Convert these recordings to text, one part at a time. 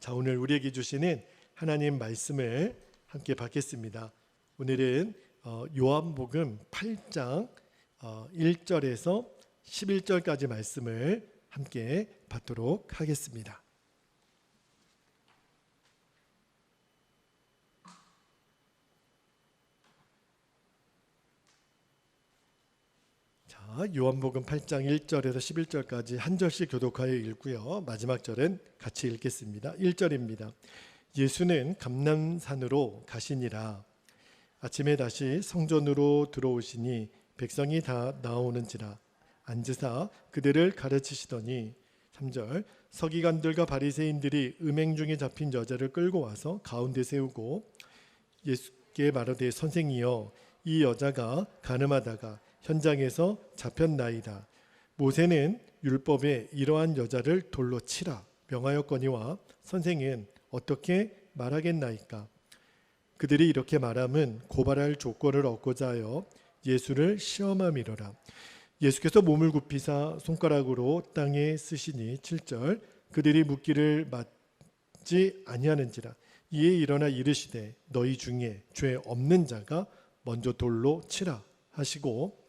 자, 오늘 우리에게 주시는 하나님 말씀을 함께 받겠습니다. 오늘은 요한복음 8장 1절에서 11절까지 말씀을 함께 받도록 하겠습니다. 요한복음 8장 1절에서 11절까지 한 절씩 교독하여 읽고요. 마지막 절은 같이 읽겠습니다. 1절입니다. 예수는 감람산으로 가시니라. 아침에 다시 성전으로 들어오시니 백성이 다 나오는지라 앉으사 그들을 가르치시더니 3절 서기관들과 바리새인들이 음행 중에 잡힌 여자를 끌고 와서 가운데 세우고 예수께 말하되 선생이여 이 여자가 간음하다가 현장에서 잡혔나이다. 모세는 율법에 이러한 여자를 돌로 치라 명하였거니와 선생은 어떻게 말하겠나이까? 그들이 이렇게 말함은 고발할 조건을 얻고자 하여 예수를 시험함이로라. 예수께서 몸을 굽히사 손가락으로 땅에 쓰시니 7절 그들이 묻기를 맞지 아니하는지라. 이에 일어나 이르시되 너희 중에 죄 없는 자가 먼저 돌로 치라 하시고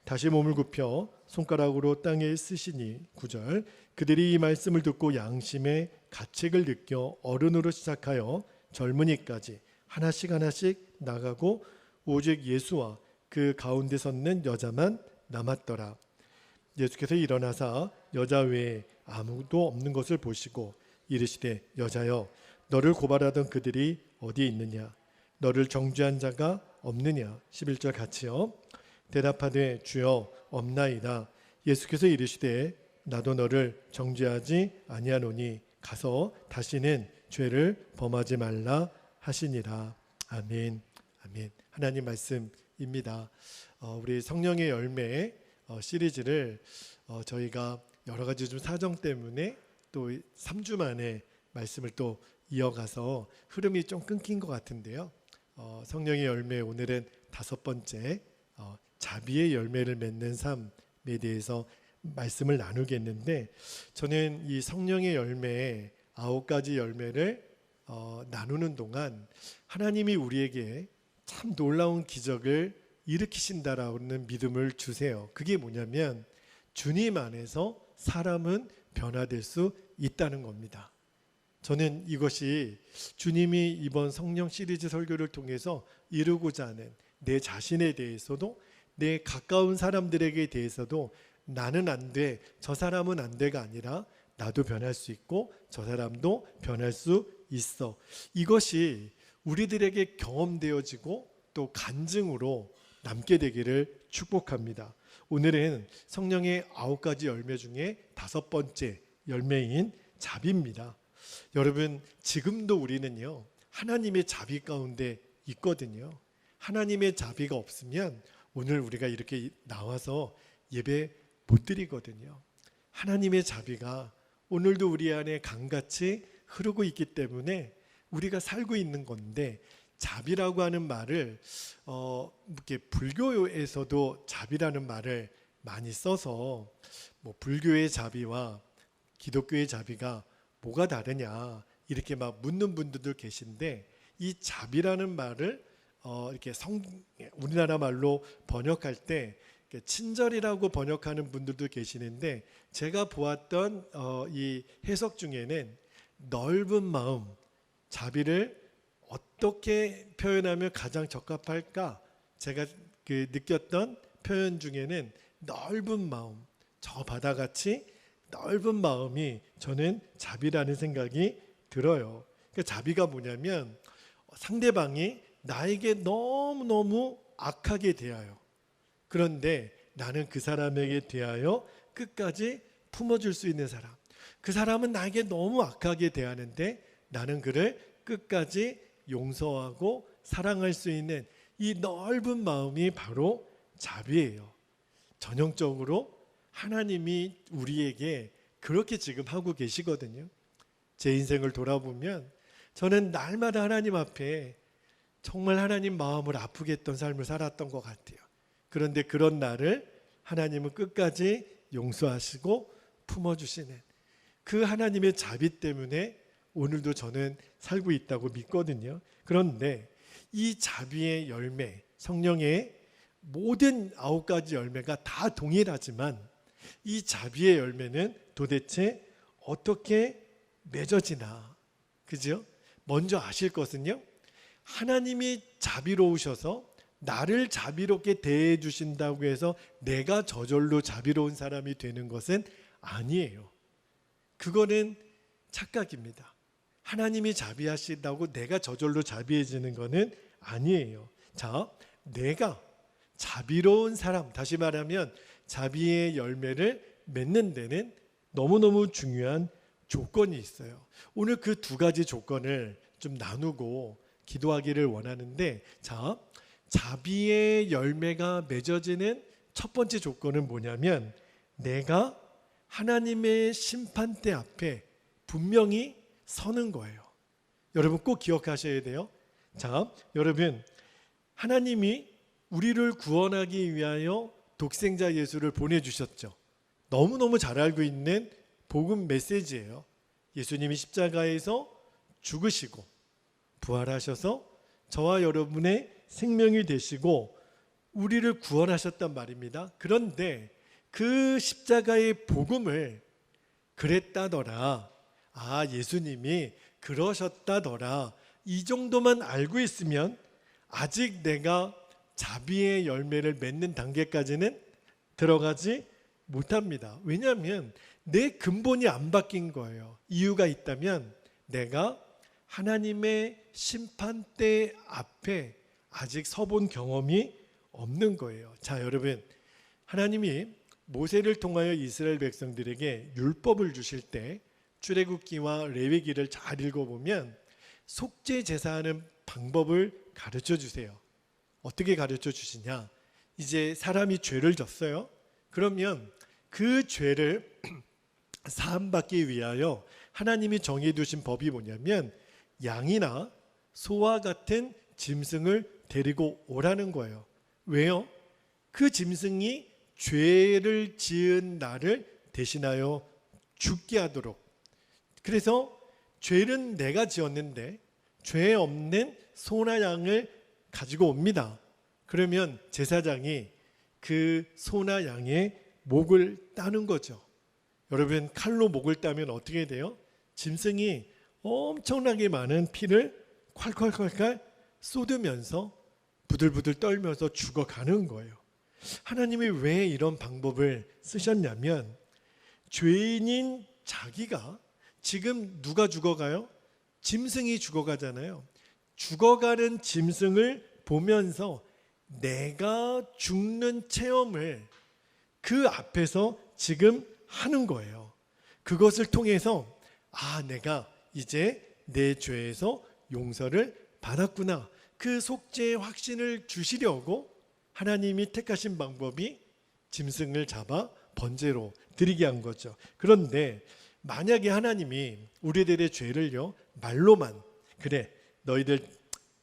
다시 몸을 굽혀 손가락으로 땅에 쓰시니 9절 그들이 이 말씀을 듣고 양심의 가책을 느껴 어른으로 시작하여 젊은이까지 하나씩 나가고 오직 예수와 그 가운데 섰는 여자만 남았더라. 예수께서 일어나사 여자 외에 아무도 없는 것을 보시고 이르시되 여자여 너를 고발하던 그들이 어디 있느냐? 너를 정죄한 자가 없느냐? 11절 같이요. 대답하되 주여 없나이다. 예수께서 이르시되 나도 너를 정죄하지 아니하노니 가서 다시는 죄를 범하지 말라 하시니라. 아멘. 아멘. 하나님 말씀입니다. 우리 성령의 열매 시리즈를 저희가 여러 가지 좀 사정 때문에 또 3주 만에 말씀을 또 이어가서 흐름이 좀 끊긴 것 같은데요. 성령의 열매 오늘은 5번째 자비의 열매를 맺는 삶에 대해서 말씀을 나누겠는데 저는 이 성령의 열매 9가지 열매를 나누는 동안 하나님이 우리에게 참 놀라운 기적을 일으키신다라는 믿음을 주세요. 그게 뭐냐면 주님 안에서 사람은 변화될 수 있다는 겁니다. 저는 이것이 주님이 이번 성령 시리즈 설교를 통해서 이루고자 하는 내 자신에 대해서도 내 가까운 사람들에게 대해서도 나는 안 돼, 저 사람은 안 돼가 아니라 나도 변할 수 있고 저 사람도 변할 수 있어. 이것이 우리들에게 경험되어지고 또 간증으로 남게 되기를 축복합니다. 오늘은 성령의 9가지 열매 중에 5번째 열매인 자비입니다. 여러분 지금도 우리는요 하나님의 자비 가운데 있거든요. 하나님의 자비가 없으면 오늘 우리가 이렇게 나와서 예배 못 드리거든요. 하나님의 자비가 오늘도 우리 안에 강같이 흐르고 있기 때문에 우리가 살고 있는 건데 자비라고 하는 말을 이렇게 불교에서도 자비라는 말을 많이 써서 뭐 불교의 자비와 기독교의 자비가 뭐가 다르냐 이렇게 막 묻는 분들도 계신데 이 자비라는 말을 이렇게 우리나라 말로 번역할 때 친절이라고 번역하는 분들도 계시는데 제가 보았던 이 해석 중에는 넓은 마음, 자비를 어떻게 표현하면 가장 적합할까? 제가 느꼈던 표현 중에는 넓은 마음, 저 바다같이 넓은 마음이 저는 자비라는 생각이 들어요. 그러니까 자비가 뭐냐면 상대방이 나에게 너무너무 악하게 대하여 그런데 나는 그 사람에게 대하여 끝까지 품어줄 수 있는 사람. 그 사람은 나에게 너무 악하게 대하는데 나는 그를 끝까지 용서하고 사랑할 수 있는 이 넓은 마음이 바로 자비예요. 전형적으로 하나님이 우리에게 그렇게 지금 하고 계시거든요. 제 인생을 돌아보면 저는 날마다 하나님 앞에 정말 하나님 마음을 아프게 했던 삶을 살았던 것 같아요. 그런데 그런 나를 하나님은 끝까지 용서하시고 품어주시는 그 하나님의 자비 때문에 오늘도 저는 살고 있다고 믿거든요. 그런데 이 자비의 열매, 성령의 모든 9가지 열매가 다 동일하지만 이 자비의 열매는 도대체 어떻게 맺어지나, 그죠? 먼저 아실 것은요, 하나님이 자비로우셔서 나를 자비롭게 대해 주신다고 해서 내가 저절로 자비로운 사람이 되는 것은 아니에요. 그거는 착각입니다. 하나님이 자비하시다고 내가 저절로 자비해지는 것은 아니에요. 자, 내가 자비로운 사람, 다시 말하면 자비의 열매를 맺는 데는 너무너무 중요한 조건이 있어요. 오늘 그 2가지 조건을 좀 나누고 기도하기를 원하는데, 자, 자비의 열매가 맺어지는 첫 번째 조건은 뭐냐면 내가 하나님의 심판대 앞에 분명히 서는 거예요. 여러분 꼭 기억하셔야 돼요. 자, 여러분, 하나님이 우리를 구원하기 위하여 독생자 예수를 보내주셨죠. 너무너무 잘 알고 있는 복음 메시지예요. 예수님이 십자가에서 죽으시고 부활하셔서 저와 여러분의 생명이 되시고 우리를 구원하셨단 말입니다. 그런데 그 십자가의 복음을 그랬다더라, 예수님이 그러셨다더라, 이 정도만 알고 있으면 아직 내가 자비의 열매를 맺는 단계까지는 들어가지 못합니다. 왜냐하면 내 근본이 안 바뀐 거예요. 이유가 있다면 내가 하나님의 심판대 앞에 아직 서본 경험이 없는 거예요. 자, 여러분, 하나님이 모세를 통하여 이스라엘 백성들에게 율법을 주실 때 출애굽기와 레위기를 잘 읽어보면 속죄 제사하는 방법을 가르쳐 주세요. 어떻게 가르쳐 주시냐? 이제 사람이 죄를 졌어요. 그러면 그 죄를 사함받기 위하여 하나님이 정해 두신 법이 뭐냐면 양이나 소와 같은 짐승을 데리고 오라는 거예요. 왜요? 그 짐승이 죄를 지은 나를 대신하여 죽게 하도록. 그래서 죄는 내가 지었는데 죄 없는 소나 양을 가지고 옵니다. 그러면 제사장이 그 소나 양의 목을 따는 거죠. 여러분, 칼로 목을 따면 어떻게 돼요? 짐승이 엄청나게 많은 피를 콸콸콸콸 쏟으면서 부들부들 떨면서 죽어가는 거예요. 하나님이 왜 이런 방법을 쓰셨냐면 죄인인 자기가 지금 누가 죽어가요? 짐승이 죽어가잖아요. 죽어가는 짐승을 보면서 내가 죽는 체험을 그 앞에서 지금 하는 거예요. 그것을 통해서 내가 이제 내 죄에서 용서를 받았구나. 그 속죄의 확신을 주시려고 하나님이 택하신 방법이 짐승을 잡아 번제로 드리게 한 거죠. 그런데 만약에 하나님이 우리들의 죄를요 말로만 그래 너희들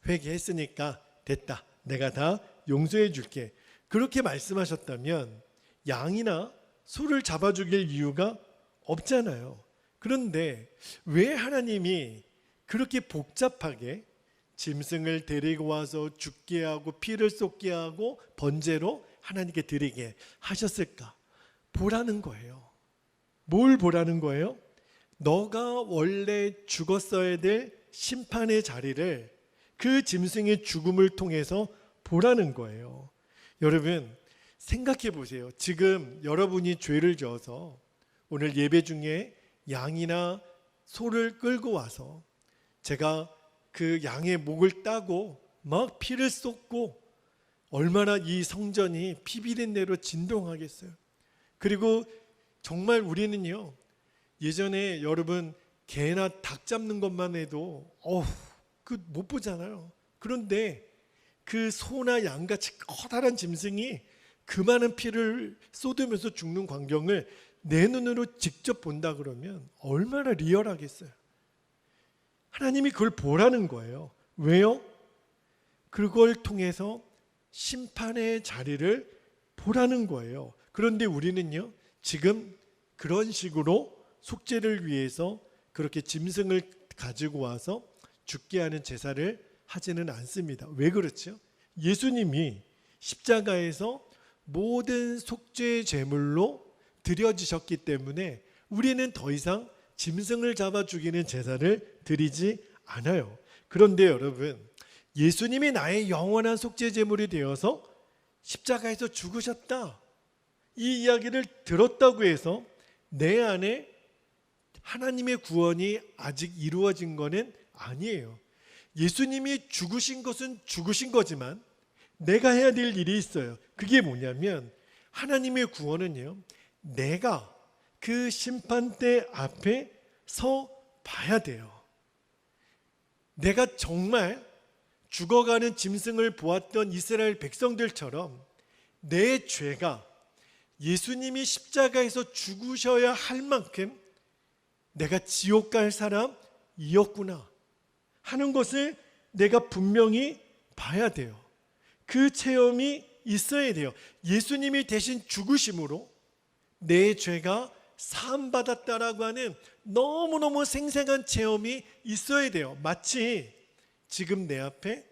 회개했으니까 됐다, 내가 다 용서해 줄게, 그렇게 말씀하셨다면 양이나 소를 잡아 죽일 이유가 없잖아요. 그런데 왜 하나님이 그렇게 복잡하게 짐승을 데리고 와서 죽게 하고 피를 쏟게 하고 번제로 하나님께 드리게 하셨을까? 보라는 거예요. 뭘 보라는 거예요? 너가 원래 죽었어야 될 심판의 자리를 그 짐승의 죽음을 통해서 보라는 거예요. 여러분, 생각해 보세요. 지금 여러분이 죄를 지어서 오늘 예배 중에 양이나 소를 끌고 와서 제가 그 양의 목을 따고 막 피를 쏟고 얼마나 이 성전이 피비린내로 진동하겠어요. 그리고 정말 우리는요, 예전에 여러분 개나 닭 잡는 것만 해도 그 못 보잖아요. 그런데 그 소나 양같이 커다란 짐승이 그 많은 피를 쏟으면서 죽는 광경을 내 눈으로 직접 본다 그러면 얼마나 리얼하겠어요. 하나님이 그걸 보라는 거예요. 왜요? 그걸 통해서 심판의 자리를 보라는 거예요. 그런데 우리는요, 지금 그런 식으로 속죄를 위해서 그렇게 짐승을 가지고 와서 죽게 하는 제사를 하지는 않습니다. 왜 그렇죠? 예수님이 십자가에서 모든 속죄 제물로 드려지셨기 때문에 우리는 더 이상 짐승을 잡아 죽이는 제사를 드리지 않아요. 그런데 여러분, 예수님이 나의 영원한 속죄 제물이 되어서 십자가에서 죽으셨다, 이 이야기를 들었다고 해서 내 안에 하나님의 구원이 아직 이루어진 것은 아니에요. 예수님이 죽으신 것은 죽으신 거지만 내가 해야 될 일이 있어요. 그게 뭐냐면 하나님의 구원은요, 내가 그 심판대 앞에 서 봐야 돼요. 내가 정말 죽어가는 짐승을 보았던 이스라엘 백성들처럼 내 죄가 예수님이 십자가에서 죽으셔야 할 만큼 내가 지옥 갈 사람이었구나 하는 것을 내가 분명히 봐야 돼요. 그 체험이 있어야 돼요. 예수님이 대신 죽으심으로 내 죄가 사함받았다라고 하는 너무너무 생생한 체험이 있어야 돼요. 마치 지금 내 앞에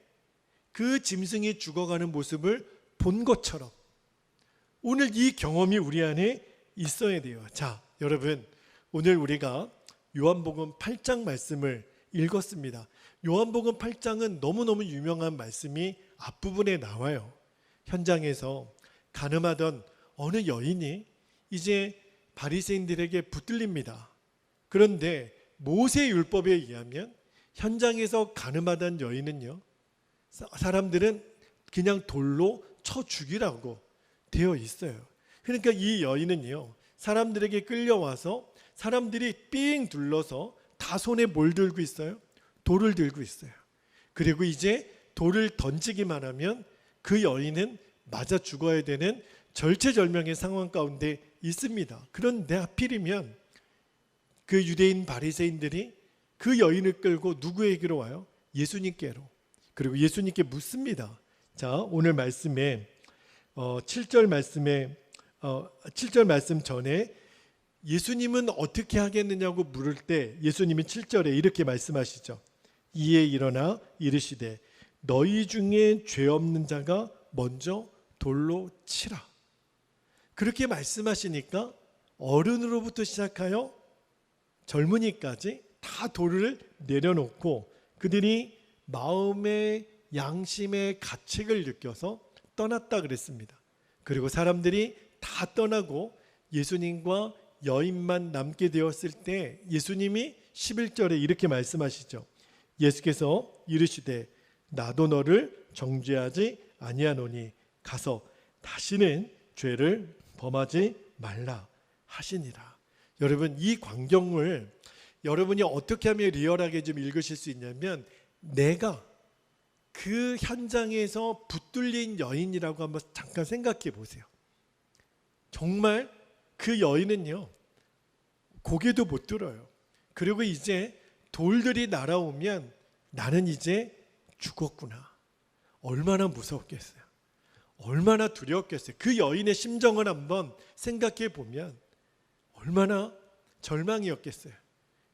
그 짐승이 죽어가는 모습을 본 것처럼 오늘 이 경험이 우리 안에 있어야 돼요. 자, 여러분, 오늘 우리가 요한복음 8장 말씀을 읽었습니다. 요한복음 8장은 너무너무 유명한 말씀이 앞부분에 나와요. 현장에서 간음하던 어느 여인이 이제 바리새인들에게 붙들립니다. 그런데 모세 율법에 의하면 현장에서 간음하던 여인은요, 사람들은 그냥 돌로 쳐 죽이라고 되어 있어요. 그러니까 이 여인은요, 사람들에게 끌려와서 사람들이 삥 둘러서 다 손에 뭘 들고 있어요? 돌을 들고 있어요. 그리고 이제 돌을 던지기만 하면 그 여인은 맞아 죽어야 되는 절체절명의 상황 가운데 있습니다. 그런데 하필이면 그 유대인 바리새인들이 그 여인을 끌고 누구에게로 와요? 예수님께로. 그리고 예수님께 묻습니다. 자, 오늘 말씀에 7절 말씀 전에 예수님은 어떻게 하겠느냐고 물을 때 예수님이 7절에 이렇게 말씀하시죠. 이에 일어나 이르시되 너희 중에 죄 없는 자가 먼저 돌로 치라. 그렇게 말씀하시니까 어른으로부터 시작하여 젊은이까지 다 돌을 내려놓고 그들이 마음의 양심의 가책을 느껴서 떠났다 그랬습니다. 그리고 사람들이 다 떠나고 예수님과 여인만 남게 되었을 때 예수님이 11절에 이렇게 말씀하시죠. 예수께서 이르시되 나도 너를 정죄하지 아니하노니 가서 다시는 죄를 범하지 말라 하시니라. 여러분, 이 광경을 여러분이 어떻게 하면 리얼하게 좀 읽으실 수 있냐면, 내가 그 현장에서 붙들린 여인이라고 한번 잠깐 생각해 보세요. 정말 그 여인은요, 고개도 못 들어요. 그리고 이제 돌들이 날아오면 나는 이제 죽었구나. 얼마나 무섭겠어요. 얼마나 두려웠겠어요. 그 여인의 심정을 한번 생각해 보면 얼마나 절망이었겠어요.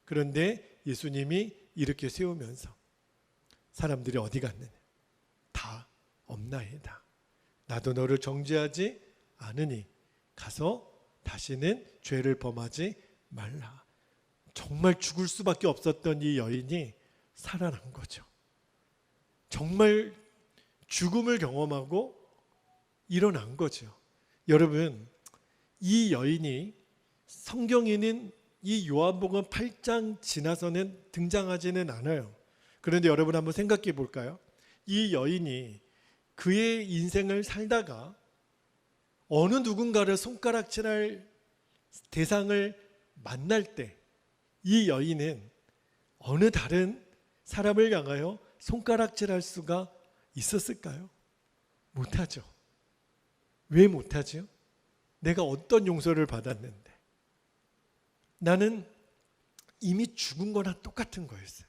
그런데 예수님이 이렇게 세우면서 사람들이 어디 갔느냐? 다 없나이다. 나도 너를 정죄하지 않으니 가서 다시는 죄를 범하지 말라. 정말 죽을 수밖에 없었던 이 여인이 살아난 거죠. 정말 죽음을 경험하고 일어난 거죠. 여러분, 이 여인이 성경에는 이 요한복음 8장 지나서는 등장하지는 않아요. 그런데 여러분 한번 생각해 볼까요? 이 여인이 그의 인생을 살다가 어느 누군가를 손가락질할 대상을 만날 때 이 여인은 어느 다른 사람을 향하여 손가락질할 수가 있었을까요? 못하죠. 왜 못하죠? 내가 어떤 용서를 받았는데 나는 이미 죽은 거나 똑같은 거였어요.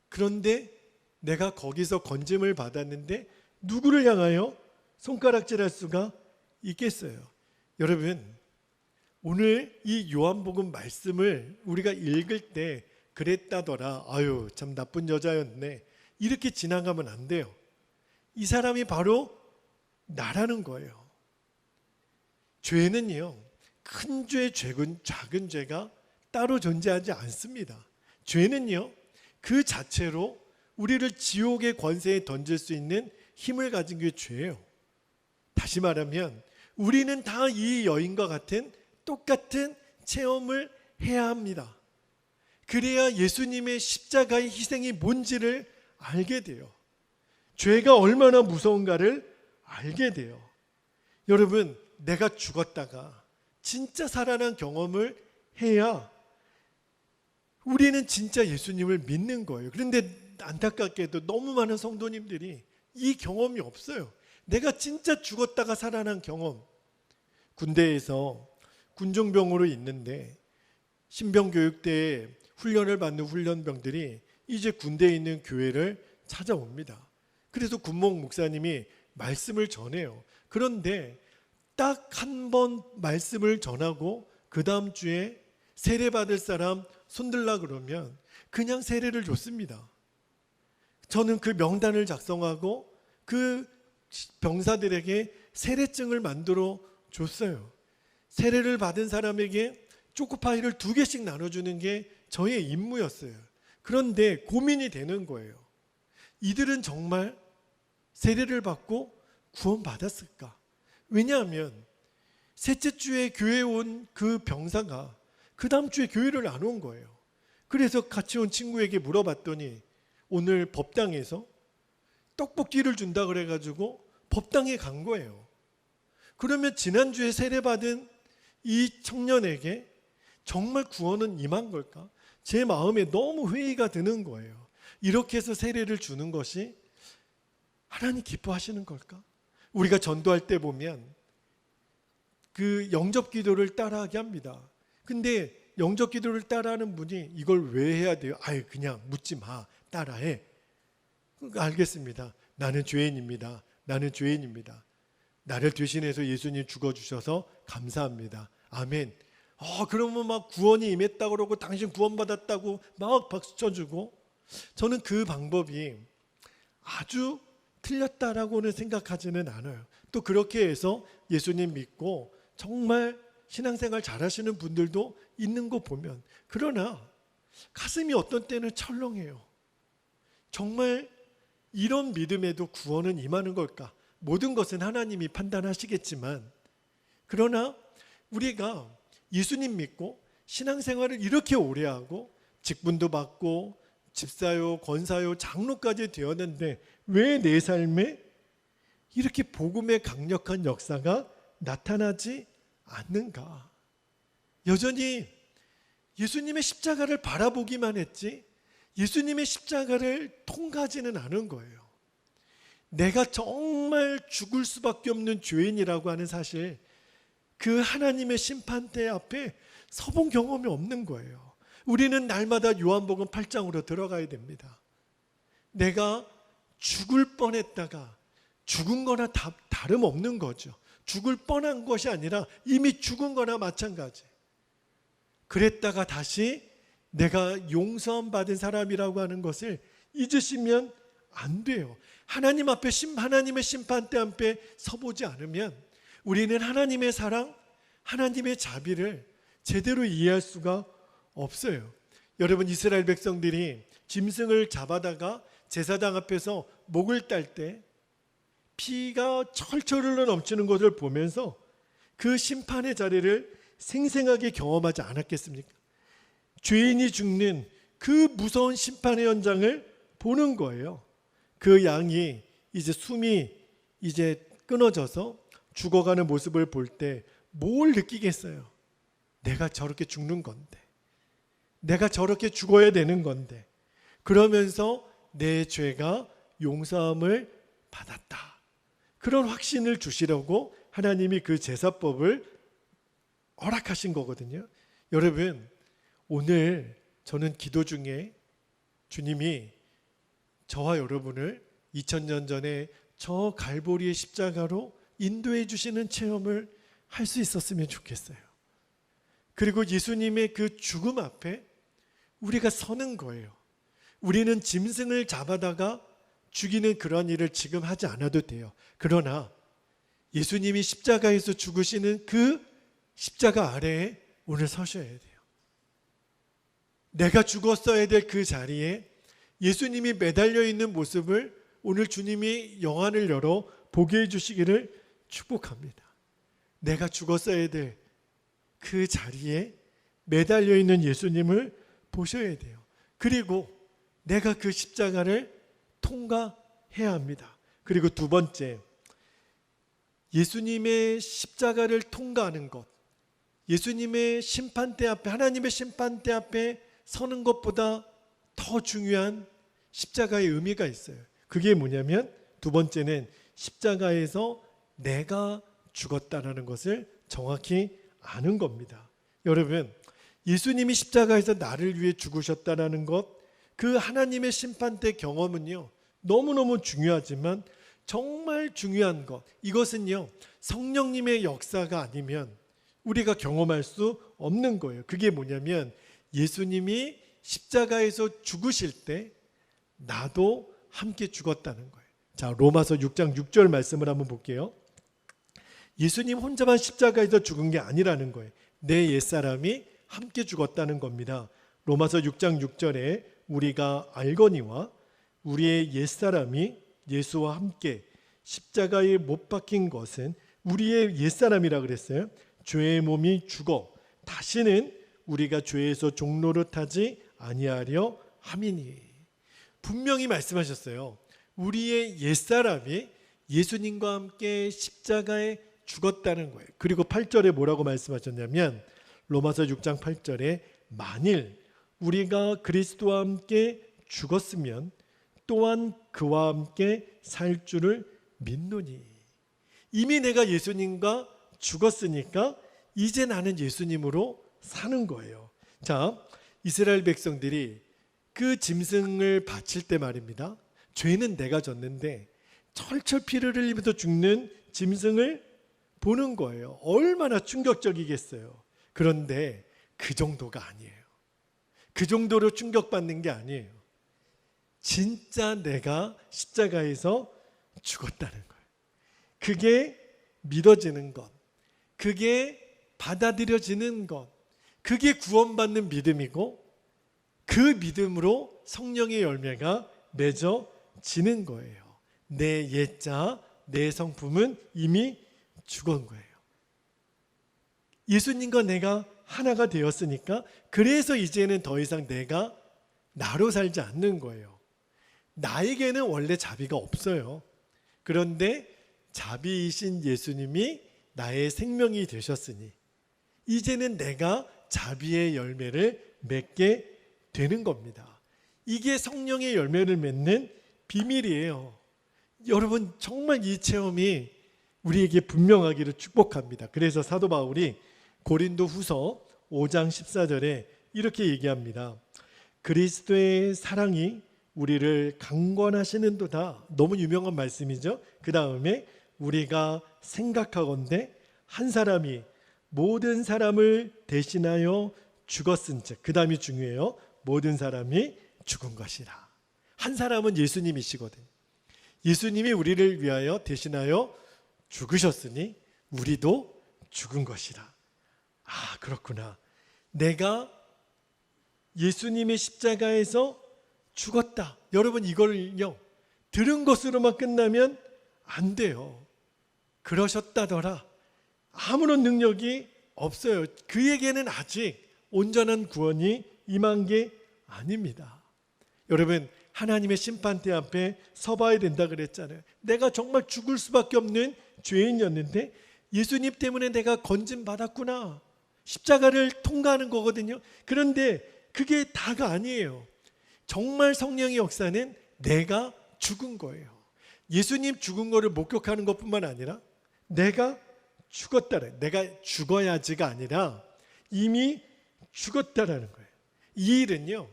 그런데 내가 거기서 건짐을 받았는데 누구를 향하여 손가락질할 수가 있겠어요? 여러분, 오늘 이 요한복음 말씀을 우리가 읽을 때 그랬다더라. 아유, 참 나쁜 여자였네. 이렇게 지나가면 안 돼요. 이 사람이 바로 나라는 거예요. 죄는요, 큰 죄, 작은 죄가 따로 존재하지 않습니다. 죄는요, 그 자체로 우리를 지옥의 권세에 던질 수 있는 힘을 가진 게 죄예요. 다시 말하면 우리는 다 이 여인과 같은 똑같은 체험을 해야 합니다. 그래야 예수님의 십자가의 희생이 뭔지를 알게 돼요. 죄가 얼마나 무서운가를 알게 돼요. 여러분, 내가 죽었다가 진짜 살아난 경험을 해야 우리는 진짜 예수님을 믿는 거예요. 그런데 안타깝게도 너무 많은 성도님들이 이 경험이 없어요. 내가 진짜 죽었다가 살아난 경험. 군대에서 군종병으로 있는데 신병교육대에 훈련을 받는 훈련병들이 이제 군대에 있는 교회를 찾아옵니다. 그래서 군목 목사님이 말씀을 전해요. 그런데 딱 한 번 말씀을 전하고 그 다음 주에 세례 받을 사람 손들라 그러면 그냥 세례를 줬습니다. 저는 그 명단을 작성하고 그 병사들에게 세례증을 만들어 줬어요. 세례를 받은 사람에게 초코파이를 2개씩 나눠주는 게 저의 임무였어요. 그런데 고민이 되는 거예요. 이들은 정말 세례를 받고 구원받았을까? 왜냐하면 셋째 주에 교회에 온 그 병사가 그 다음 주에 교회를 안 온 거예요. 그래서 같이 온 친구에게 물어봤더니 오늘 법당에서 떡볶이를 준다 그래가지고 법당에 간 거예요. 그러면 지난주에 세례받은 이 청년에게 정말 구원은 임한 걸까? 제 마음에 너무 회의가 드는 거예요. 이렇게 해서 세례를 주는 것이 하나님 기뻐하시는 걸까? 우리가 전도할 때 보면 그 영접 기도를 따라하게 합니다. 근데 영접 기도를 따라하는 분이 이걸 왜 해야 돼요? 아유, 그냥 묻지 마. 따라해. 알겠습니다. 나는 죄인입니다. 나는 죄인입니다. 나를 대신해서 예수님 죽어주셔서 감사합니다. 아멘. 그러면 막 구원이 임했다고 그러고 당신 구원받았다고 막 박수 쳐주고, 저는 그 방법이 아주 틀렸다라고는 생각하지는 않아요. 또 그렇게 해서 예수님 믿고 정말 신앙생활 잘하시는 분들도 있는 거 보면, 그러나 가슴이 어떤 때는 철렁해요. 정말 이런 믿음에도 구원은 임하는 걸까? 모든 것은 하나님이 판단하시겠지만, 그러나 우리가 예수님 믿고 신앙생활을 이렇게 오래 하고 직분도 받고 집사요, 권사요, 장로까지 되었는데 왜 내 삶에 이렇게 복음의 강력한 역사가 나타나지 않는가? 여전히 예수님의 십자가를 바라보기만 했지 예수님의 십자가를 통과하지는 않은 거예요. 내가 정말 죽을 수밖에 없는 죄인이라고 하는 사실, 그 하나님의 심판대 앞에 서본 경험이 없는 거예요. 우리는 날마다 요한복음 8장으로 들어가야 됩니다. 내가 죽을 뻔했다가 죽은 거나 다름없는 거죠. 죽을 뻔한 것이 아니라 이미 죽은 거나 마찬가지. 그랬다가 다시 내가 용서함 받은 사람이라고 하는 것을 잊으시면 안 돼요. 하나님 앞에 하나님의 심판대 앞에 서보지 않으면 우리는 하나님의 사랑, 하나님의 자비를 제대로 이해할 수가 없어요. 여러분, 이스라엘 백성들이 짐승을 잡아다가 제사장 앞에서 목을 딸 때 피가 철철 흘러 넘치는 것을 보면서 그 심판의 자리를 생생하게 경험하지 않았겠습니까? 죄인이 죽는 그 무서운 심판의 현장을 보는 거예요. 그 양이 이제 숨이 이제 끊어져서 죽어가는 모습을 볼 때 뭘 느끼겠어요? 내가 저렇게 죽는 건데, 내가 저렇게 죽어야 되는 건데, 그러면서 내 죄가 용서함을 받았다, 그런 확신을 주시려고 하나님이 그 제사법을 허락하신 거거든요. 여러분, 오늘 저는 기도 중에 주님이 저와 여러분을 2000년 전에 저 갈보리의 십자가로 인도해 주시는 체험을 할 수 있었으면 좋겠어요. 그리고 예수님의 그 죽음 앞에 우리가 서는 거예요. 우리는 짐승을 잡아다가 죽이는 그런 일을 지금 하지 않아도 돼요. 그러나 예수님이 십자가에서 죽으시는 그 십자가 아래에 오늘 서셔야 돼요. 내가 죽었어야 될 그 자리에 예수님이 매달려 있는 모습을 오늘 주님이 영안을 열어 보게 해주시기를 축복합니다. 내가 죽었어야 될 그 자리에 매달려 있는 예수님을 보셔야 돼요. 그리고 내가 그 십자가를 통과해야 합니다. 그리고 두 번째, 예수님의 십자가를 통과하는 것, 예수님의 심판대 앞에, 하나님의 심판대 앞에 서는 것보다 더 중요한 십자가의 의미가 있어요. 그게 뭐냐면 두 번째는 십자가에서 내가 죽었다라는 것을 정확히 아는 겁니다. 여러분, 예수님이 십자가에서 나를 위해 죽으셨다라는 것, 그 하나님의 심판대 경험은요, 너무너무 중요하지만 정말 중요한 것, 이것은요, 성령님의 역사가 아니면 우리가 경험할 수 없는 거예요. 그게 뭐냐면 예수님이 십자가에서 죽으실 때 나도 함께 죽었다는 거예요. 자, 로마서 6장 6절 말씀을 한번 볼게요. 예수님 혼자만 십자가에서 죽은 게 아니라는 거예요. 내 옛사람이 함께 죽었다는 겁니다. 로마서 6장 6절에 우리가 알거니와 우리의 옛사람이 예수와 함께 십자가에 못 박힌 것은 우리의 옛사람이라 그랬어요. 죄의 몸이 죽어 다시는 우리가 죄에서 종노릇하지 아니하려 함이니. 분명히 말씀하셨어요. 우리의 옛사람이 예수님과 함께 십자가에 죽었다는 거예요. 그리고 8절에 뭐라고 말씀하셨냐면 로마서 6장 8절에 만일 우리가 그리스도와 함께 죽었으면 또한 그와 함께 살 줄을 믿노니. 이미 내가 예수님과 죽었으니까 이제 나는 예수님으로 사는 거예요. 자, 이스라엘 백성들이 그 짐승을 바칠 때 말입니다. 죄는 내가 졌는데 철철 피를 흘리면서 죽는 짐승을 보는 거예요. 얼마나 충격적이겠어요. 그런데 그 정도가 아니에요. 그 정도로 충격받는 게 아니에요. 진짜 내가 십자가에서 죽었다는 거예요. 그게 믿어지는 것, 그게 받아들여지는 것, 그게 구원받는 믿음이고 그 믿음으로 성령의 열매가 맺어지는 거예요. 내 옛자, 내 성품은 이미 죽은 거예요. 예수님과 내가 하나가 되었으니까 그래서 이제는 더 이상 내가 나로 살지 않는 거예요. 나에게는 원래 자비가 없어요. 그런데 자비이신 예수님이 나의 생명이 되셨으니 이제는 내가 자비의 열매를 맺게 되는 겁니다. 이게 성령의 열매를 맺는 비밀이에요. 여러분, 정말 이 체험이 우리에게 분명하기를 축복합니다. 그래서 사도 바울이 고린도 후서 5장 14절에 이렇게 얘기합니다. 그리스도의 사랑이 우리를 강권하시는도다. 너무 유명한 말씀이죠. 그 다음에 우리가 생각하건대 한 사람이 모든 사람을 대신하여 죽었은즉, 그 다음이 중요해요. 모든 사람이 죽은 것이라. 한 사람은 예수님이시거든. 예수님이 우리를 위하여 대신하여 죽으셨으니 우리도 죽은 것이라. 아, 그렇구나. 내가 예수님의 십자가에서 죽었다. 여러분, 이걸요 들은 것으로만 끝나면 안 돼요. 그러셨다더라. 아무런 능력이 없어요. 그에게는 아직 온전한 구원이 임한 게 아닙니다. 여러분, 하나님의 심판대 앞에 서봐야 된다 그랬잖아요. 내가 정말 죽을 수밖에 없는 죄인이었는데 예수님 때문에 내가 건진 받았구나. 십자가를 통과하는 거거든요. 그런데 그게 다가 아니에요. 정말 성령의 역사는 내가 죽은 거예요. 예수님 죽은 거를 목격하는 것뿐만 아니라 내가 죽었다는, 내가 죽어야지가 아니라 이미 죽었다라는 거예요. 이 일은요,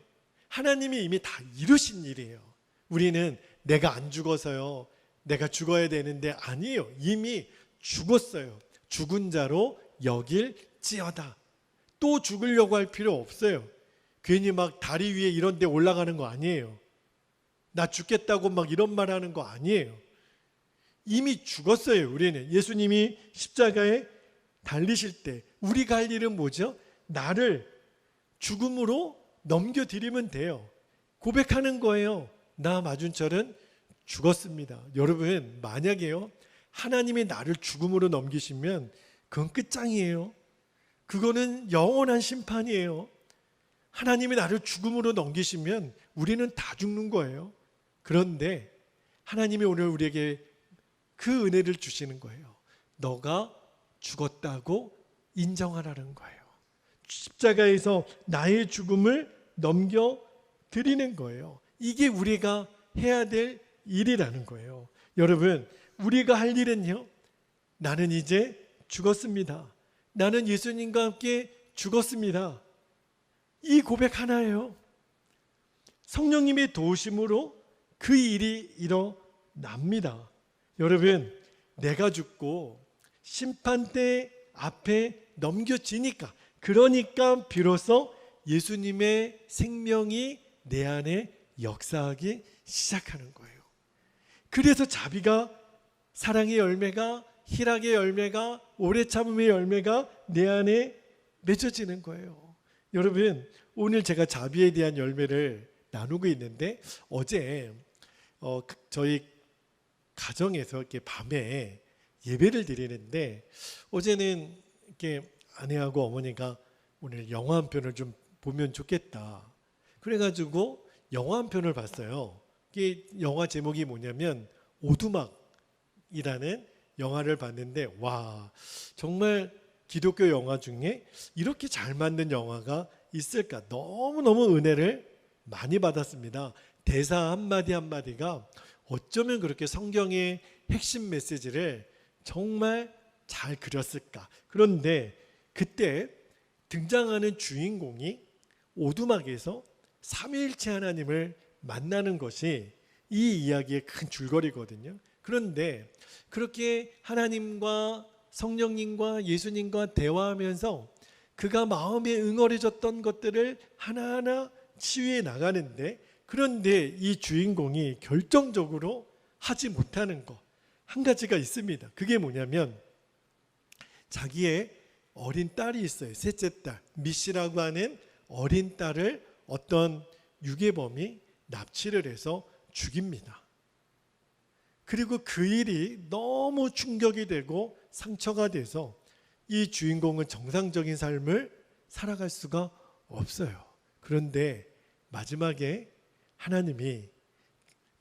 하나님이 이미 다 이루신 일이에요. 우리는 내가 안 죽어서요, 내가 죽어야 되는데, 아니에요. 이미 죽었어요. 죽은 자로 여길지어다. 또 죽으려고 할 필요 없어요. 괜히 막 다리 위에 이런 데 올라가는 거 아니에요. 나 죽겠다고 막 이런 말 하는 거 아니에요. 이미 죽었어요. 우리는 예수님이 십자가에 달리실 때 우리가 할 일은 뭐죠? 나를 죽음으로 넘겨드리면 돼요. 고백하는 거예요. 나 마준철은 죽었습니다. 여러분, 만약에요 하나님이 나를 죽음으로 넘기시면 그건 끝장이에요. 그거는 영원한 심판이에요. 하나님이 나를 죽음으로 넘기시면 우리는 다 죽는 거예요. 그런데 하나님이 오늘 우리에게 그 은혜를 주시는 거예요. 너가 죽었다고 인정하라는 거예요. 십자가에서 나의 죽음을 넘겨드리는 거예요. 이게 우리가 해야 될 일이라는 거예요. 여러분, 우리가 할 일은요, 나는 이제 죽었습니다. 나는 예수님과 함께 죽었습니다. 이 고백 하나예요. 성령님의 도우심으로 그 일이 일어납니다. 여러분, 내가 죽고 심판대 앞에 넘겨지니까, 그러니까 비로소 예수님의 생명이 내 안에 역사하기 시작하는 거예요. 그래서 자비가, 사랑의 열매가, 희락의 열매가, 오래 참음의 열매가 내 안에 맺어지는 거예요. 여러분, 오늘 제가 자비에 대한 열매를 나누고 있는데, 어제 저희 가정에서 이렇게 밤에 예배를 드리는데, 어제는 이렇게 아내하고 어머니가 오늘 영화 한 편을 좀 보면 좋겠다, 그래가지고 영화 한 편을 봤어요. 이게 영화 제목이 뭐냐면 오두막이라는 영화를 봤는데, 와, 정말 기독교 영화 중에 이렇게 잘 만든 영화가 있을까, 너무너무 은혜를 많이 받았습니다. 대사 한마디 한마디가 어쩌면 그렇게 성경의 핵심 메시지를 정말 잘 그렸을까. 그런데 그때 등장하는 주인공이 오두막에서 삼위일체 하나님을 만나는 것이 이 이야기의 큰 줄거리거든요. 그런데 그렇게 하나님과 성령님과 예수님과 대화하면서 그가 마음에 응어려졌던 것들을 하나하나 치유해 나가는데, 그런데 이 주인공이 결정적으로 하지 못하는 것 한 가지가 있습니다. 그게 뭐냐면, 자기의 어린 딸이 있어요. 셋째 딸 미시라고 하는 어린 딸을 어떤 유괴범이 납치를 해서 죽입니다. 그리고 그 일이 너무 충격이 되고 상처가 돼서 이 주인공은 정상적인 삶을 살아갈 수가 없어요. 그런데 마지막에 하나님이,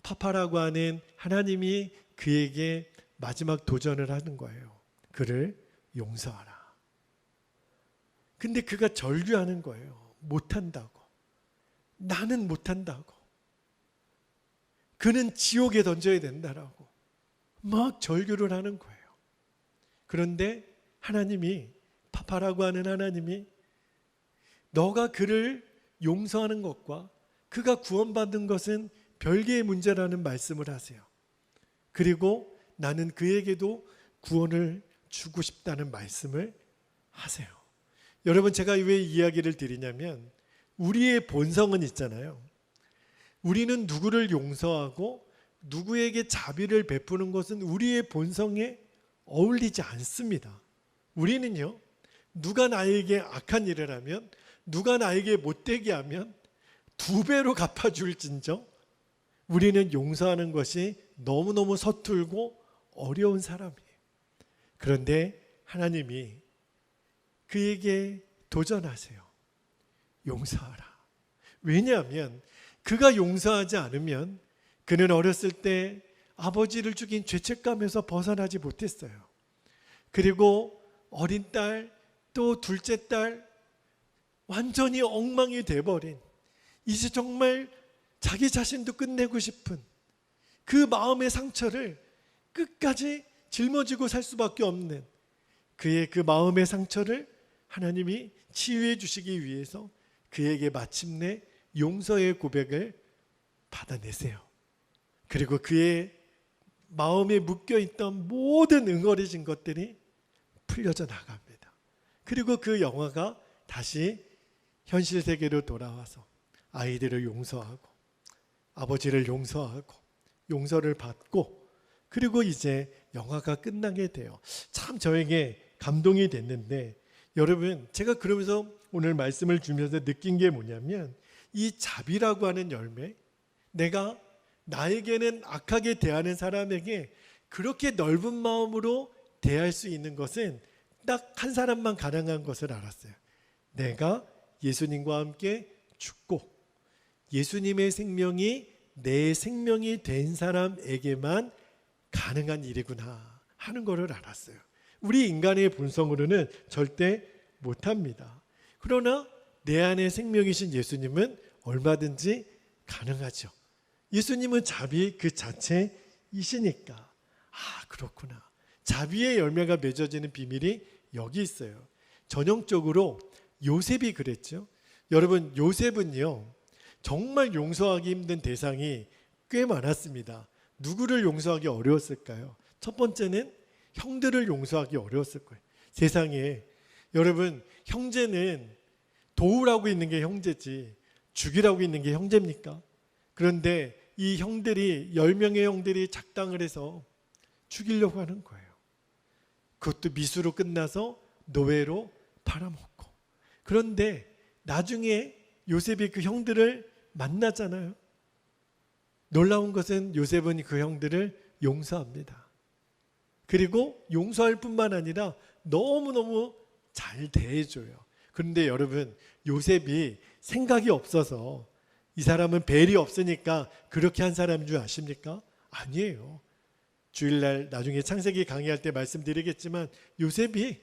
파파라고 하는 하나님이 그에게 마지막 도전을 하는 거예요. 그를 용서하라. 근데 그가 절규하는 거예요. 못한다고. 나는 못한다고. 그는 지옥에 던져야 된다라고 막 절규를 하는 거예요. 그런데 하나님이, 파파라고 하는 하나님이, 너가 그를 용서하는 것과 그가 구원받은 것은 별개의 문제라는 말씀을 하세요. 그리고 나는 그에게도 구원을 주고 싶다는 말씀을 하세요. 여러분, 제가 왜 이야기를 드리냐면, 우리의 본성은 있잖아요. 우리는 누구를 용서하고 누구에게 자비를 베푸는 것은 우리의 본성에 어울리지 않습니다. 우리는요, 누가 나에게 악한 일을 하면, 누가 나에게 못되게 하면 2배로 갚아줄진정 우리는 용서하는 것이 너무너무 서툴고 어려운 사람이에요. 그런데 하나님이 그에게 도전하세요. 용서하라. 왜냐하면 그가 용서하지 않으면 그는 어렸을 때 아버지를 죽인 죄책감에서 벗어나지 못했어요. 그리고 어린 딸, 또 둘째 딸, 완전히 엉망이 돼버린, 이제 정말 자기 자신도 끝내고 싶은 그 마음의 상처를 끝까지 짊어지고 살 수밖에 없는 그의 그 마음의 상처를 하나님이 치유해 주시기 위해서 그에게 마침내 용서의 고백을 받아내세요. 그리고 그의 마음에 묶여있던 모든 응어리진 것들이 풀려져 나갑니다. 그리고 그 영화가 다시 현실 세계로 돌아와서 아이들을 용서하고 아버지를 용서하고 용서를 받고 그리고 이제 영화가 끝나게 돼요. 참 저에게 감동이 됐는데 여러분, 제가 그러면서 오늘 말씀을 주면서 느낀 게 뭐냐면 이 자비라고 하는 열매, 내가 나에게는 악하게 대하는 사람에게 그렇게 넓은 마음으로 대할 수 있는 것은 딱 한 사람만 가능한 것을 알았어요. 내가 예수님과 함께 죽고 예수님의 생명이 내 생명이 된 사람에게만 가능한 일이구나 하는 것을 알았어요. 우리 인간의 본성으로는 절대 못합니다. 그러나 내 안에 생명이신 예수님은 얼마든지 가능하죠. 예수님은 자비 그 자체이시니까. 아, 그렇구나. 자비의 열매가 맺어지는 비밀이 여기 있어요. 전형적으로 요셉이 그랬죠. 여러분, 요셉은요 정말 용서하기 힘든 대상이 꽤 많았습니다. 누구를 용서하기 어려웠을까요? 첫 번째는 형들을 용서하기 어려웠을 거예요. 세상에 여러분, 형제는 도우라고 있는 게 형제지 죽이라고 있는 게 형제입니까? 그런데 이 형들이 10명의 형들이 작당을 해서 죽이려고 하는 거예요. 그것도 미수로 끝나서 노예로 팔아먹고. 그런데 나중에 요셉이 그 형들을 만나잖아요. 놀라운 것은 요셉은 그 형들을 용서합니다. 그리고 용서할 뿐만 아니라 너무너무 잘 대해줘요. 그런데 여러분, 요셉이 생각이 없어서 이 사람은 벨이 없으니까 그렇게 한 사람인 줄 아십니까? 아니에요. 주일날 나중에 창세기 강의할 때 말씀드리겠지만 요셉이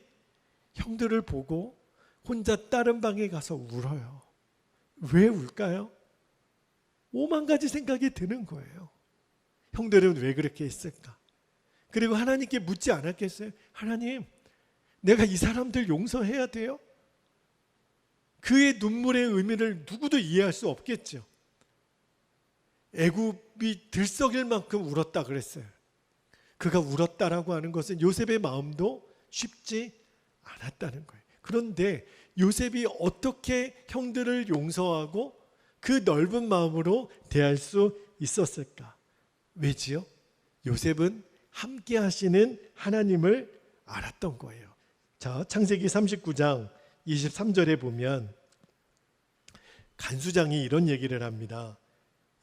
형들을 보고 혼자 다른 방에 가서 울어요. 왜 울까요? 5만 가지 생각이 드는 거예요. 형들은 왜 그렇게 했을까? 그리고 하나님께 묻지 않았겠어요? 하나님, 내가 이 사람들 용서해야 돼요? 그의 눈물의 의미를 누구도 이해할 수 없겠죠. 애굽이 들썩일 만큼 울었다 그랬어요. 그가 울었다라고 하는 것은 요셉의 마음도 쉽지 않았다는 거예요. 그런데 요셉이 어떻게 형들을 용서하고 그 넓은 마음으로 대할 수 있었을까? 왜지요? 요셉은 함께 하시는 하나님을 알았던 거예요. 자, 창세기 39장 23절에 보면 간수장이 이런 얘기를 합니다.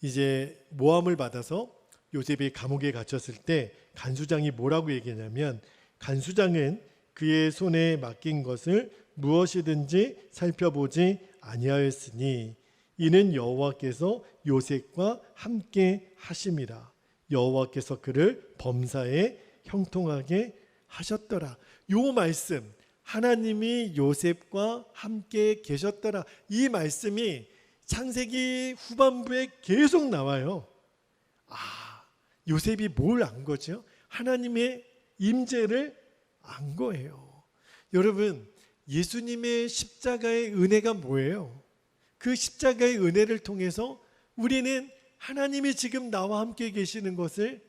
이제 모함을 받아서 요셉이 감옥에 갇혔을 때 간수장이 뭐라고 얘기하냐면, 간수장은 그의 손에 맡긴 것을 무엇이든지 살펴보지 아니하였으니 이는 여호와께서 요셉과 함께 하심이라. 여호와께서 그를 범사에 형통하게 하셨더라. 요 말씀, 하나님이 요셉과 함께 계셨더라, 이 말씀이 창세기 후반부에 계속 나와요. 아, 요셉이 뭘 안 거죠? 하나님의 임재를 안 거예요. 여러분, 예수님의 십자가의 은혜가 뭐예요? 그 십자가의 은혜를 통해서 우리는 하나님이 지금 나와 함께 계시는 것을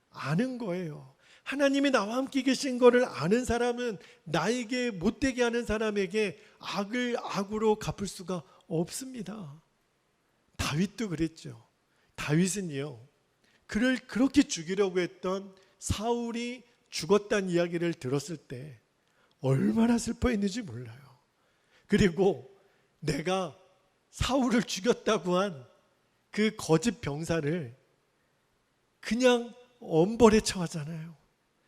아는 거예요. 하나님이 나와 함께 계신 것을 아는 사람은 나에게 못되게 하는 사람에게 악을 악으로 갚을 수가 없습니다. 다윗도 그랬죠. 다윗은요, 그를 그렇게 죽이려고 했던 사울이 죽었다는 이야기를 들었을 때 얼마나 슬퍼했는지 몰라요. 그리고 내가 사울을 죽였다고 한 그 거짓 병사를 그냥 엄벌에 처하잖아요.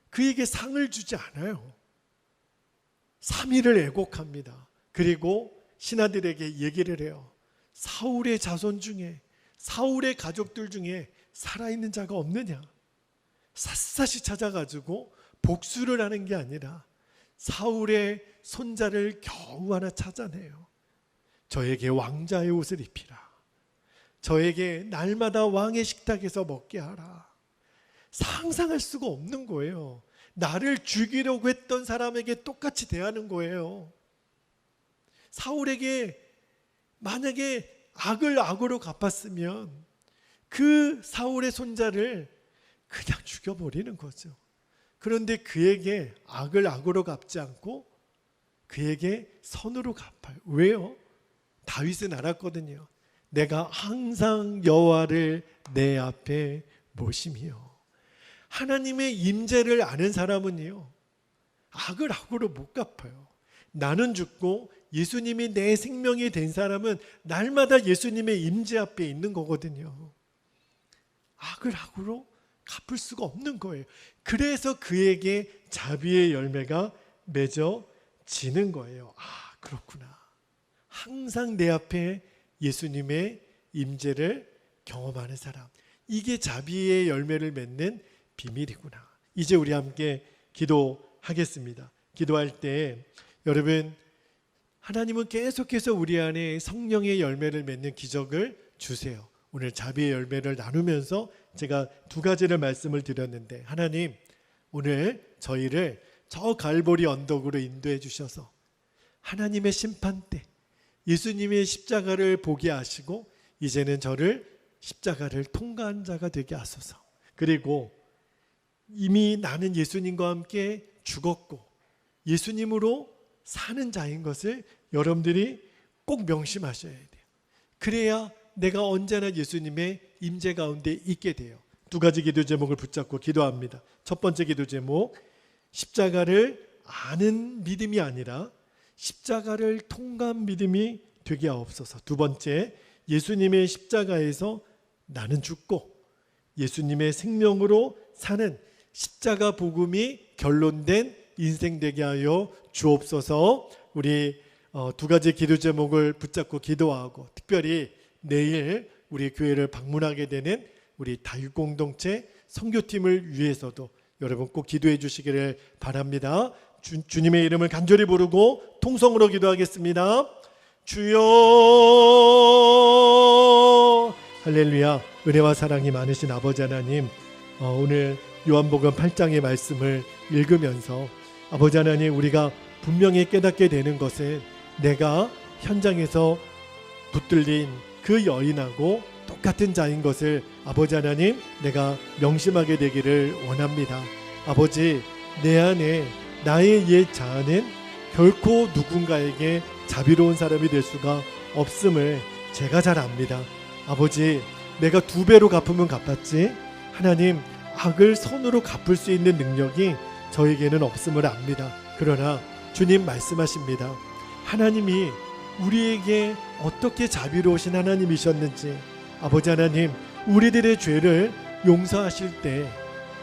그에게 상을 주지 않아요. 3일을 애곡합니다. 그리고 신하들에게 얘기를 해요. 사울의 자손 중에, 사울의 가족들 중에 살아있는 자가 없느냐? 샅샅이 찾아가지고 복수를 하는 게 아니라 사울의 손자를 겨우 하나 찾아내요. 저에게 왕자의 옷을 입히라. 저에게 날마다 왕의 식탁에서 먹게 하라. 상상할 수가 없는 거예요. 나를 죽이려고 했던 사람에게 똑같이 대하는 거예요. 사울에게 만약에 악을 악으로 갚았으면 그 사울의 손자를 그냥 죽여버리는 거죠. 그런데 그에게 악을 악으로 갚지 않고 그에게 선으로 갚아요. 왜요? 다윗은 알았거든요. 내가 항상 여호와를 내 앞에 모심이요. 하나님의 임재를 아는 사람은요, 악을 악으로 못 갚아요. 나는 죽고 예수님이 내 생명이 된 사람은 날마다 예수님의 임재 앞에 있는 거거든요. 악을 악으로 갚을 수가 없는 거예요. 그래서 그에게 자비의 열매가 맺어지는 거예요. 아, 그렇구나. 항상 내 앞에 예수님의 임재를 경험하는 사람, 이게 자비의 열매를 맺는 비밀이구나. 이제 우리 함께 기도하겠습니다. 기도할 때 여러분, 하나님은 계속해서 우리 안에 성령의 열매를 맺는 기적을 주세요. 오늘 자비의 열매를 나누면서 제가 두 가지를 말씀을 드렸는데, 하나님 오늘 저희를 저 갈보리 언덕으로 인도해 주셔서 하나님의 심판대, 예수님의 십자가를 보게 하시고 이제는 저를 십자가를 통과한 자가 되게 하소서. 그리고 이미 나는 예수님과 함께 죽었고 예수님으로 사는 자인 것을 여러분들이 꼭 명심하셔야 돼요. 그래야 내가 언제나 예수님의 임재 가운데 있게 돼요. 두 가지 기도 제목을 붙잡고 기도합니다. 첫 번째 기도 제목, 십자가를 아는 믿음이 아니라 십자가를 통과한 믿음이 되게 하옵소서. 두 번째, 예수님의 십자가에서 나는 죽고 예수님의 생명으로 사는 십자가 복음이 결론된 인생 되게 하여 주옵소서. 우리 두 가지 기도 제목을 붙잡고 기도하고, 특별히 내일 우리 교회를 방문하게 되는 우리 다육 공동체 선교팀을 위해서도 여러분 꼭 기도해 주시기를 바랍니다. 주님의 이름을 간절히 부르고 통성으로 기도하겠습니다. 주여, 할렐루야. 은혜와 사랑이 많으신 아버지 하나님, 오늘 요한복음 8장의 말씀을 읽으면서 아버지 하나님, 우리가 분명히 깨닫게 되는 것은 내가 현장에서 붙들린 그 여인하고 똑같은 자인 것을 아버지 하나님, 내가 명심하게 되기를 원합니다. 아버지, 내 안에 나의 옛 자아는 결코 누군가에게 자비로운 사람이 될 수가 없음을 제가 잘 압니다. 아버지, 내가 2배로 갚으면 갚았지 하나님, 악을 선으로 갚을 수 있는 능력이 저에게는 없음을 압니다. 그러나 주님 말씀하십니다. 하나님이 우리에게 어떻게 자비로우신 하나님이셨는지, 아버지 하나님, 우리들의 죄를 용서하실 때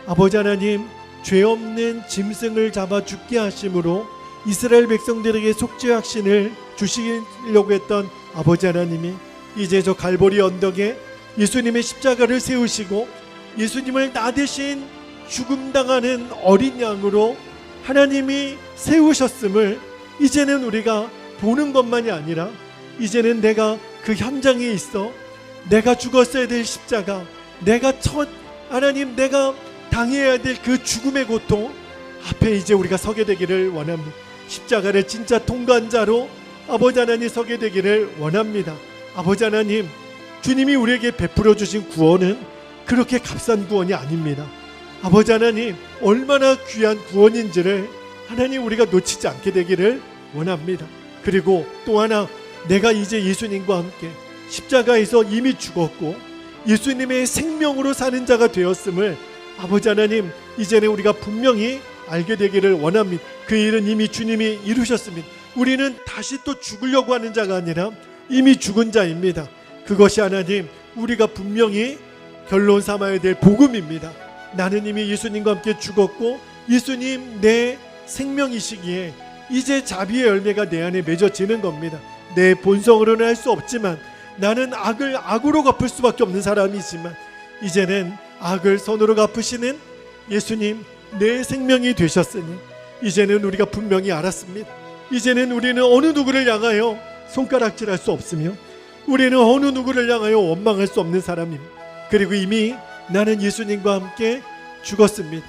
아버지 하나님, 죄 없는 짐승을 잡아 죽게 하심으로 이스라엘 백성들에게 속죄 확신을 주시려고 했던 아버지 하나님이 이제 저 갈보리 언덕에 예수님의 십자가를 세우시고 예수님을 나 대신 죽음당하는 어린 양으로 하나님이 세우셨음을 이제는 우리가 보는 것만이 아니라 이제는 내가 그 현장에 있어 내가 죽었어야 될 십자가, 내가 하나님 내가 당해야 될 그 죽음의 고통 앞에 이제 우리가 서게 되기를 원합니다. 십자가를 진짜 통과한 자로 아버지 하나님 서게 되기를 원합니다. 아버지 하나님, 주님이 우리에게 베풀어 주신 구원은 그렇게 값싼 구원이 아닙니다. 아버지 하나님, 얼마나 귀한 구원인지를 하나님 우리가 놓치지 않게 되기를 원합니다. 그리고 또 하나, 내가 이제 예수님과 함께 십자가에서 이미 죽었고 예수님의 생명으로 사는 자가 되었음을 아버지 하나님 이제는 우리가 분명히 알게 되기를 원합니다. 그 일은 이미 주님이 이루셨습니다. 우리는 다시 또 죽으려고 하는 자가 아니라 이미 죽은 자입니다. 그것이 하나님 우리가 분명히 결론 삼아야 될 복음입니다. 나는 이미 예수님과 함께 죽었고 예수님 내 생명이시기에 이제 자비의 열매가 내 안에 맺어지는 겁니다. 내 본성으로는 할 수 없지만, 나는 악을 악으로 갚을 수밖에 없는 사람이지만 이제는 악을 선으로 갚으시는 예수님 내 생명이 되셨으니 이제는 우리가 분명히 알았습니다. 이제는 우리는 어느 누구를 향하여 손가락질할 수 없으며 우리는 어느 누구를 향하여 원망할 수 없는 사람입니다. 그리고 이미 나는 예수님과 함께 죽었습니다.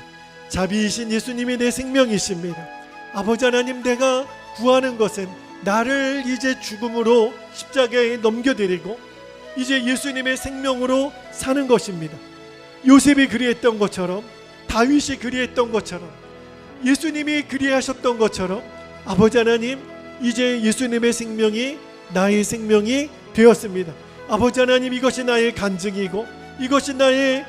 자비이신 예수님이 내 생명이십니다. 아버지 하나님, 내가 구하는 것은 나를 이제 죽음으로 십자가에 넘겨드리고 이제 예수님의 생명으로 사는 것입니다. 요셉이 그리했던 것처럼, 다윗이 그리했던 것처럼, 예수님이 그리하셨던 것처럼 아버지 하나님, 이제 예수님의 생명이 나의 생명이 되었습니다. 아버지 하나님, 이것이 나의 간증이고 이것이 나의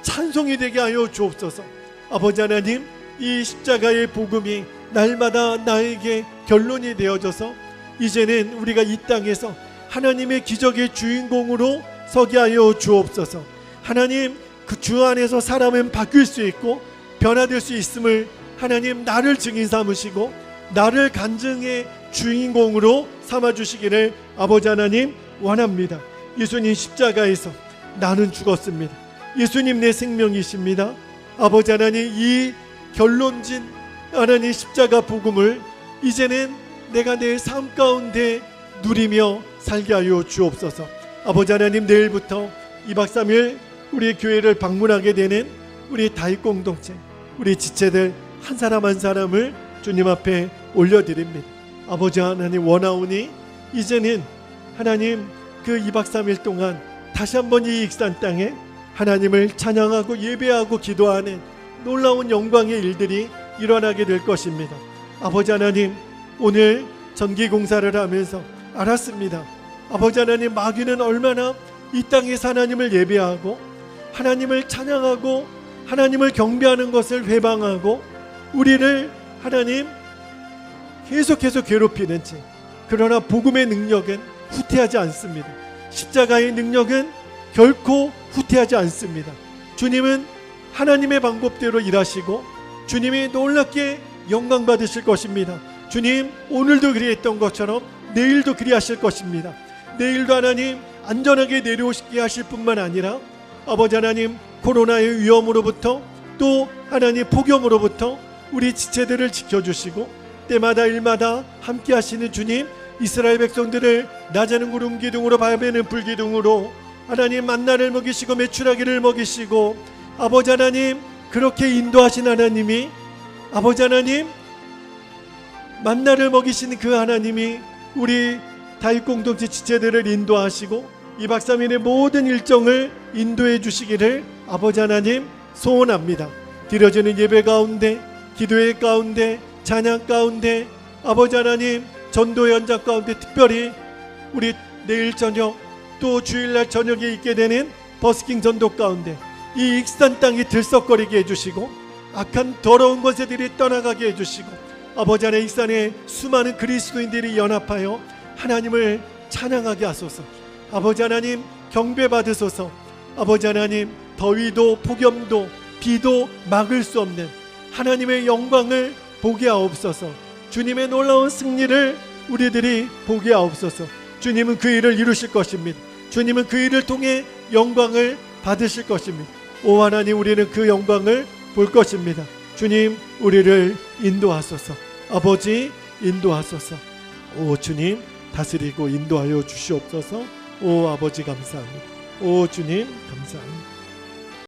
찬송이 되게 하여 주옵소서. 아버지 하나님, 이 십자가의 복음이 날마다 나에게 결론이 되어져서 이제는 우리가 이 땅에서 하나님의 기적의 주인공으로 서게 하여 주옵소서. 하나님, 그 주 안에서 사람은 바뀔 수 있고 변화될 수 있음을 하나님 나를 증인 삼으시고 나를 간증의 주인공으로 삼아주시기를 아버지 하나님 원합니다. 예수님 십자가에서 나는 죽었습니다. 예수님 내 생명이십니다. 아버지 하나님, 이 결론진 하나님 십자가 복음을 이제는 내가 내 삶 가운데 누리며 살게 하여 주옵소서. 아버지 하나님, 내일부터 2박 3일 우리 교회를 방문하게 되는 우리 다윗 공동체, 우리 지체들 한 사람 한 사람을 주님 앞에 올려드립니다. 아버지 하나님, 원하오니 이제는 하나님 그 2박 3일 동안 다시 한번 이 익산 땅에 하나님을 찬양하고 예배하고 기도하는 놀라운 영광의 일들이 일어나게 될 것입니다. 아버지 하나님, 오늘 전기공사를 하면서 알았습니다. 아버지 하나님, 마귀는 얼마나 이 땅에서 하나님을 예배하고 하나님을 찬양하고 하나님을 경배하는 것을 회방하고 우리를 하나님 계속해서 괴롭히는지, 그러나 복음의 능력은 후퇴하지 않습니다. 십자가의 능력은 결코 후퇴하지 않습니다. 주님은 하나님의 방법대로 일하시고 주님이 놀랍게 영광 받으실 것입니다. 주님, 오늘도 그리했던 것처럼 내일도 그리하실 것입니다. 내일도 하나님 안전하게 내려오시게 하실 뿐만 아니라 아버지 하나님, 코로나의 위험으로부터 또 하나님 폭염으로부터 우리 지체들을 지켜주시고 때마다 일마다 함께 하시는 주님, 이스라엘 백성들을 낮에는 구름 기둥으로 밤에는 불 기둥으로 하나님 만나를 먹이시고 메추라기를 먹이시고 아버지 하나님 그렇게 인도하신 하나님이, 아버지 하나님 만나를 먹이시는 그 하나님이 우리 다윗 공동체 지체들을 인도하시고 2박 3일의 모든 일정을 인도해 주시기를 아버지 하나님 소원합니다. 드려지는 예배 가운데, 기도회 가운데, 찬양 가운데, 아버지 하나님 전도 현장 가운데, 특별히 우리 내일 저녁 또 주일날 저녁에 있게 되는 버스킹 전도 가운데 이 익산 땅이 들썩거리게 해주시고 악한 더러운 것들이 떠나가게 해주시고 아버지 하나님, 익산의 수많은 그리스도인들이 연합하여 하나님을 찬양하게 하소서. 아버지 하나님 경배 받으소서. 아버지 하나님, 더위도 폭염도 비도 막을 수 없는 하나님의 영광을 보게 하옵소서. 주님의 놀라운 승리를 우리들이 보게 하옵소서. 주님은 그 일을 이루실 것입니다. 주님은 그 일을 통해 영광을 받으실 것입니다. 오 하나님, 우리는 그 영광을 볼 것입니다. 주님, 우리를 인도하소서. 아버지 인도하소서. 오 주님, 다스리고 인도하여 주시옵소서. 오 아버지 감사합니다. 오 주님 감사합니다.